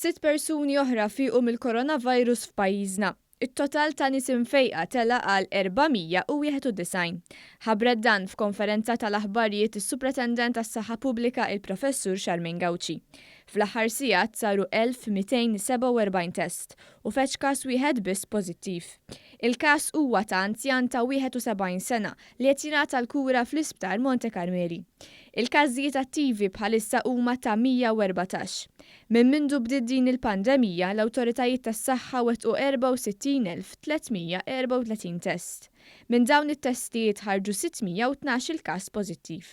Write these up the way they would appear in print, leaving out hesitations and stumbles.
6 persuni oħra fiequ mill-coronavirus f'pajjiżna. It-total ta' nies imfejqa tela għal 491. Ħabbret dan f'konferenza tal-aħbarijiet is-Supretendent tas-Saħħa Pubblika il-Professur Charmaine Gauci. Fl-aħħar sigħat saru 1247 test u feċ każ wieħed biss pożittiv. Il-każ huwa ta' anzjan ta' 71 sena li qed jingħata l-kura fl-Isptar Monte Carmeli. Il-każijiet attivi bħalissa huma ta' 114. Minn mindu bdiet din il-pandemija, l-awtoritajiet tas-saħħa wettqu 64,334 test. Minn dawn it-testijiet ħarġu 612 il-każ pożittiv.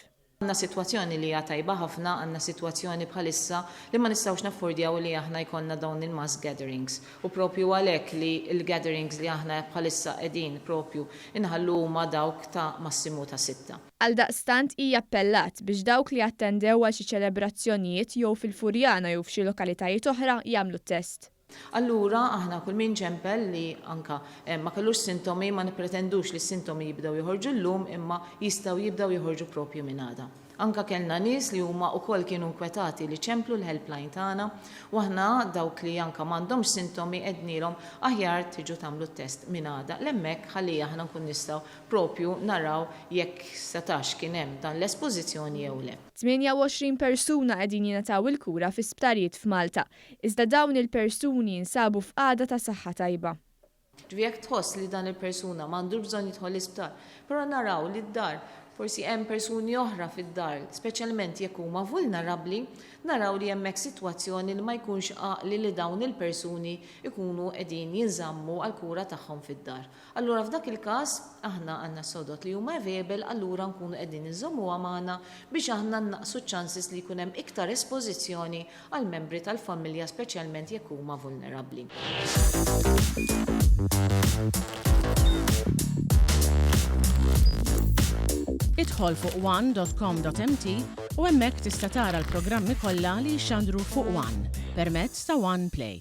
Għanna situazzjoni li hija tajba ħafna, għanna situazzjoni bħalissa li ma nistgħux naffordjaw li aħna jkollna dawn il-mass gatherings. U propju għalhekk li il-gatherings li aħna bħalissa qegħdin propju inħallu huma dawk ta' massimu ta' 6. Għaldaqstant hija appellat biex dawk li attendew għal xi ċelebrazzjonijiet jew fil-Furjana jew f'xi lokalitajiet oħra jagħmlu test. Allura aħna kull min ċempel li anka ma kellux sintomi ma nipretendux li s-sintomi jibdew joħorġu llum imma jistgħu jibdew joħorġu propju minn għada. Anka kellna nies li huma wkoll kienu nkwetati li ċemplu l-helpline tagħna u aħna dawk li anka m'għandhomx sintomi qednilhom aħjar tiġu tagħmlu t-test minn għada. L-hemmhekk ħalli aħna nkun nistgħu propju naraw jekk setax kien hemm dan l-espożizzjoni jew le. 28 persuna qegħdin jingħataw il-kura fi sptarijiet f'Malta, iżda dawn il-persuni jinsabu f'qagħda ta' saħħa tajba. Jekk tħoss li dan il-persuna m'għandux bżonn jidħol l-isptar, però naraw li d-dar forsi hemm persuni oħra fid-dar, speċjalment jekk huma vulnerabbli, naraw li hemmhekk sitwazzjoni li ma jkunx għaqli li dawn il-persuni ikunu qegħdin jinżammu għall kura tagħhom fid-dar. Allura f'dak il-każ aħna għandna sodot li huma available, allura nkunu qegħdin inżommuha magħna biex aħna naqsu ċ-chances li jkun hemm iktar espożizzjoni għal membri tal-familja speċjalment jekk huma vulnerabbli. Idħol fuq one.com.mt u hemmhekk tista' tara l-programmi kollha li jxandru fuq One permezz ta' One Play.